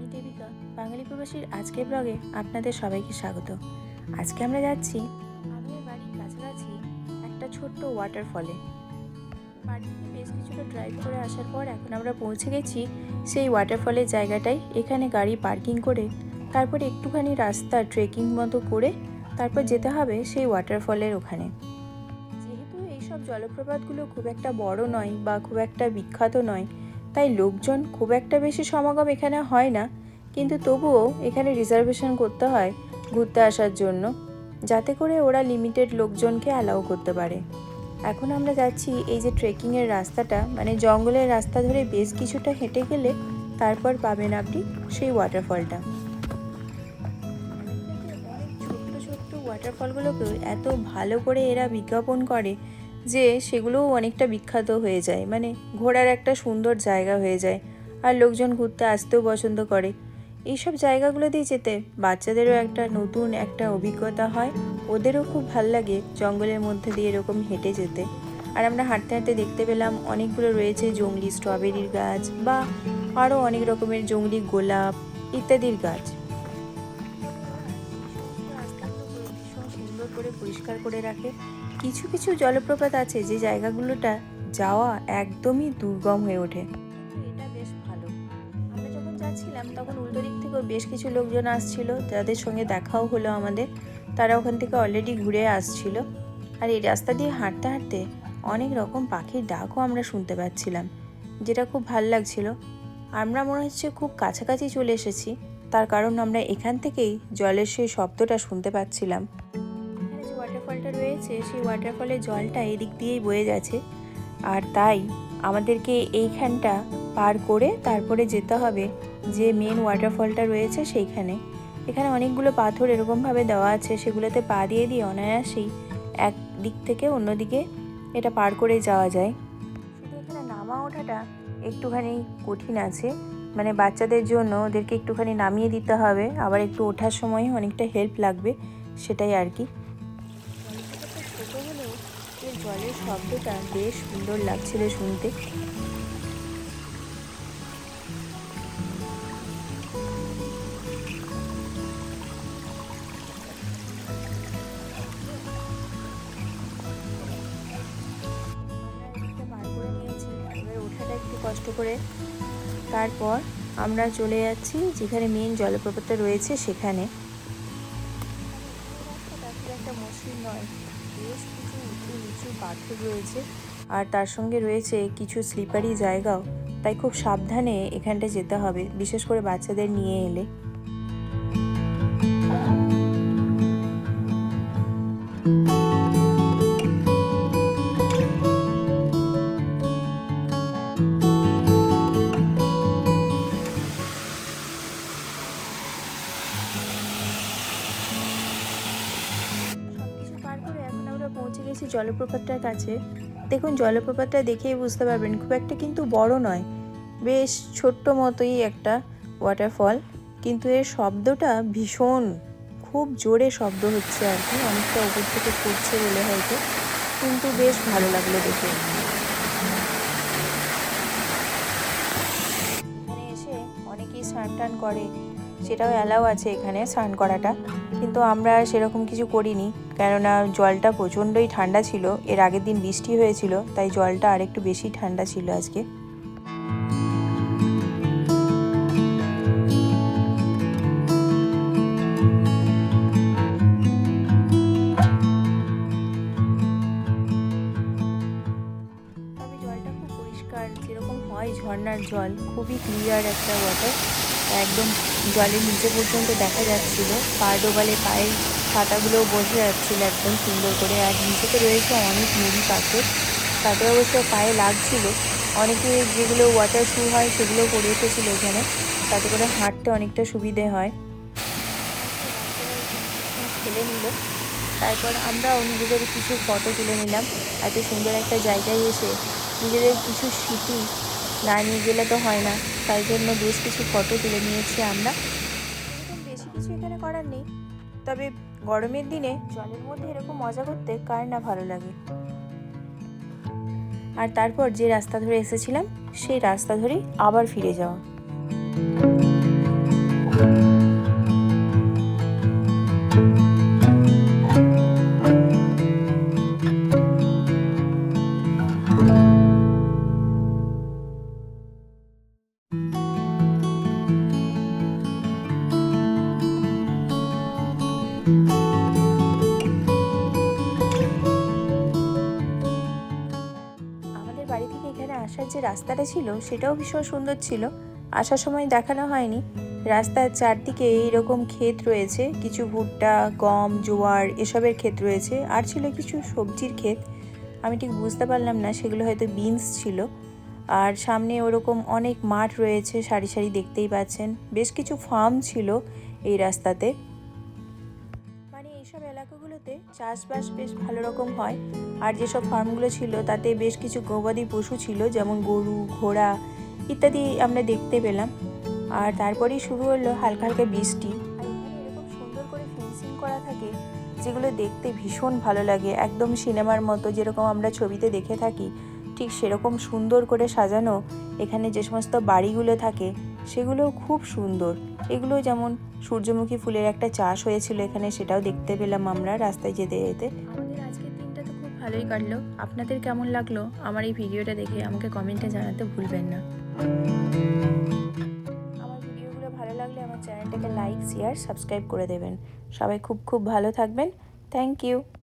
আমি দেবিকা, বাঙালি প্রবাসীর আজকের ব্লগে আপনাদের সবাইকে স্বাগত। আজকে আমরা যাচ্ছি আমাদের বাড়ির কাছাকাছি একটা ছোট্ট ওয়াটারফলে। বাড়ি থেকে বেশ কিছুটা ড্রাইভ করে আসার পর এখন আমরা পৌঁছে গেছি সেই ওয়াটারফলের জায়গাটায়। এখানে গাড়ি পার্কিং করে তারপর একটুখানি রাস্তা ট্রেকিং মতো করে তারপর যেতে হবে সেই ওয়াটারফলের ওখানে। যেহেতু এইসব জলপ্রপাতগুলো খুব একটা বড় নয় বা খুব একটা বিখ্যাত নয়, তাই লোকজন খুব একটা বেশি সমাগম এখানে হয় না, কিন্তু তবুও এখানে রিজার্ভেশন করতে হয় ঘুরতে আসার জন্য, যাতে করে ওরা লিমিটেড লোকজনকে অ্যালাউ করতে পারে। এখন আমরা যাচ্ছি এই যে ট্রেকিংয়ের রাস্তাটা, মানে জঙ্গলের রাস্তা ধরে বেশ কিছুটা হেঁটে গেলে তারপর পাবেন আপনি সেই ওয়াটারফলটা। অনেক ছোট্ট ছোট্ট ওয়াটারফলগুলোকেও এত ভালো করে এরা বিজ্ঞাপন করে যে সেগুলোও অনেকটা বিখ্যাত হয়ে যায়, মানে ঘোরার একটা সুন্দর জায়গা হয়ে যায়, আর লোকজন ঘুরতে আসতেও পছন্দ করে। এইসব জায়গাগুলো দিয়ে যেতে বাচ্চাদেরও একটা নতুন একটা অভিজ্ঞতা হয়, ওদেরও খুব ভাল লাগে জঙ্গলের মধ্যে দিয়ে এরকম হেঁটে যেতে। আর আমরা হাঁটতে হাঁটতে দেখতে পেলাম অনেকগুলো রয়েছে জংলি স্ট্রবেরির গাছ বা আরও অনেক রকমের জংলি গোলাপ ইত্যাদির গাছ। ভীষণ সুন্দর করে পরিষ্কার করে রাখে। কিছু কিছু জলপ্রপাত আছে যে জায়গাগুলোটা যাওয়া একদমই দুর্গম হয়ে ওঠে, কিন্তু এটা বেশ ভালো। আমরা যখন যাচ্ছিলাম তখন উল্টো দিক থেকেও বেশ কিছু লোকজন আসছিল, যাদের সঙ্গে দেখাও হলো আমাদের। তারা ওখান থেকে অলরেডি ঘুরে আসছিল। আর এই রাস্তা দিয়ে হাঁটতে হাঁটতে অনেক রকম পাখির ডাকও আমরা শুনতে পাচ্ছিলাম, যেটা খুব ভাল লাগছিল। আমরা মনে হচ্ছে খুব কাছাকাছি চলে এসেছি, তার কারণ আমরা এখান থেকেই জলের সেই শব্দটা শুনতে পাচ্ছিলাম। এখানে যে ওয়াটারফলটা রয়েছে সেই ওয়াটারফলের জলটা এদিক দিয়েই বয়ে গেছে, আর তাই আমাদেরকে এইখানটা পার করে তারপরে যেতে হবে যে মেন ওয়াটারফলটা রয়েছে সেইখানে। এখানে অনেকগুলো পাথর এরকমভাবে দেওয়া আছে, সেগুলোতে পা দিয়ে দিয়ে অনায়াসেই এক দিক থেকে অন্যদিকে এটা পার করে যাওয়া যায়। শুধু এখানে নামা ওঠাটা একটুখানি কঠিন আছে, মানে বাচ্চাদের জন্য ওদেরকে একটুখানি নামিয়ে দিতে হবে, আবার একটু ওঠার সময় অনেকটা হেল্প লাগবে, সেটাই আর কি। জলপ্রপাতটা ছোট হলেও এর জলের শব্দটা বেশ সুন্দর লাগছিল শুনতে। পার করে নিয়েছি, এবার ওঠাটা একটু কষ্ট করে। তারপর আমরা চলে যাচ্ছি যেখানে মেন জলপ্রপাতটা রয়েছে সেখানে। রাস্তাটা খুব একটা মসৃণ নয়, বেশ কিছু উঁচু নিচু পাথর রয়েছে, আর তার সঙ্গে রয়েছে কিছু স্লিপারি জায়গাও, তাই খুব সাবধানে এখানটা যেতে হবে, বিশেষ করে বাচ্চাদের নিয়ে এলে। সবকিছু পার করে এখন আমরা পৌঁছে গেছি জলপ্রপাতটার কাছে। দেখুন, জলপ্রপাতটা দেখেই বুঝতে পারবেন খুব একটা কিন্তু বড় নয়, বেশ ছোট্ট মতোই একটা ওয়াটারফল, কিন্তু এর শব্দটা ভীষণ খুব জোরে শব্দ হচ্ছে আর কি, অনেকটা উপর থেকে পড়ছে বলে হয়তো, কিন্তু বেশ ভালো লাগলো দেখে। এখানে এসে অনেকেই স্নান টান করে, সেটাও অ্যালাউ আছে এখানে স্নান করাটা, কিন্তু আমরা সেরকম কিছু করিনি, কেননা জলটা প্রচণ্ডই ঠান্ডা ছিল। এর আগের দিন বৃষ্টি হয়েছিল, তাই জলটা আরেকটু বেশি ঠান্ডা ছিল আজকে। তবে জলটা খুব পরিষ্কার, যেরকম হয় ঝর্ণার জল, খুবই ক্লিয়ার একটা ওয়াটার, একদম জলের নিচে পর্যন্ত দেখা যাচ্ছিল, পা ডোবালে পায়ের পাতাগুলোও বোঝা যাচ্ছিল একদম সুন্দর করে। আর নিচেতে রয়েছে অনেক নুড়ি পাথর, তাতে অবশ্য পায়ে লাগছিল। অনেকে যেগুলো ওয়াটার শু হয় সেগুলো পরে এসেছিলো এখানে, তাতে করে হাঁটতে অনেকটা সুবিধে হয়। খেলে নিল, তারপর আমরাও নিজেদের কিছু ফটো তুলে নিলাম। এত সুন্দর একটা জায়গায় এসে নিজেদের কিছু স্মৃতি না নিয়ে গেলে তো হয় না, তাই জন্য বেশ কিছু ফটো তুলে নিয়েছি আমরা। এরকম বেশি কিছু এখানে করার নেই, তবে গরমের দিনে জলের মধ্যে এরকম মজা করতে কার না ভালো লাগে। আর তারপর যে রাস্তা ধরে এসেছিলাম সেই রাস্তা ধরেই আবার ফিরে যাওয়া। বাড়ি থেকে এখানে আসার যে রাস্তাটা ছিল সেটাও ভীষণ সুন্দর ছিল। আসার সময় দেখানো হয়নি, রাস্তার চারদিকে এইরকম ক্ষেত রয়েছে, কিছু ভুট্টা, গম, জোয়ার এসবের ক্ষেত রয়েছে, আর ছিল কিছু সবজির ক্ষেত, আমি ঠিক বুঝতে পারলাম না, সেগুলো হয়তো বিনস ছিল। আর সামনে ওরকম অনেক মাঠ রয়েছে সারি সারি, দেখতেই পাচ্ছেন বেশ কিছু ফার্ম ছিল এই রাস্তাতে। মানে এইসব এলাকাগুলোতে চাষবাস বেশ ভালো রকম হয়। আর যেসব ফার্মগুলো ছিল তাতে বেশ কিছু গবাদি পশু ছিল, যেমন গরু, ঘোড়া ইত্যাদি আমরা দেখতে পেলাম। আর তারপরেই শুরু হলো হালকা হালকা বৃষ্টি। আর এখানে এরকম সুন্দর করে ফেন্সিং করা থাকে, যেগুলো দেখতে ভীষণ ভালো লাগে, একদম সিনেমার মতো, যেরকম আমরা ছবিতে দেখে থাকি ঠিক সেরকম সুন্দর করে সাজানো। এখানে যে সমস্ত বাড়িগুলো থাকে সেগুলোও খুব সুন্দর। এগুলো যেমন সূর্যমুখী ফুলের একটা চাষ হয়েছিল এখানে, সেটাও দেখতে পেলাম আমরা রাস্তায় যেতে যেতে। আমাদের আজকের দিনটা তো খুব ভালোই কাটলো। আপনাদের কেমন লাগলো আমার এই ভিডিওটা দেখে আমাকে কমেন্টে জানাতে ভুলবেন না। আমার ভিডিওগুলো ভালো লাগলে আমার চ্যানেলটাকে লাইক, শেয়ার, সাবস্ক্রাইব করে দেবেন। সবাই খুব খুব ভালো থাকবেন। Thank you.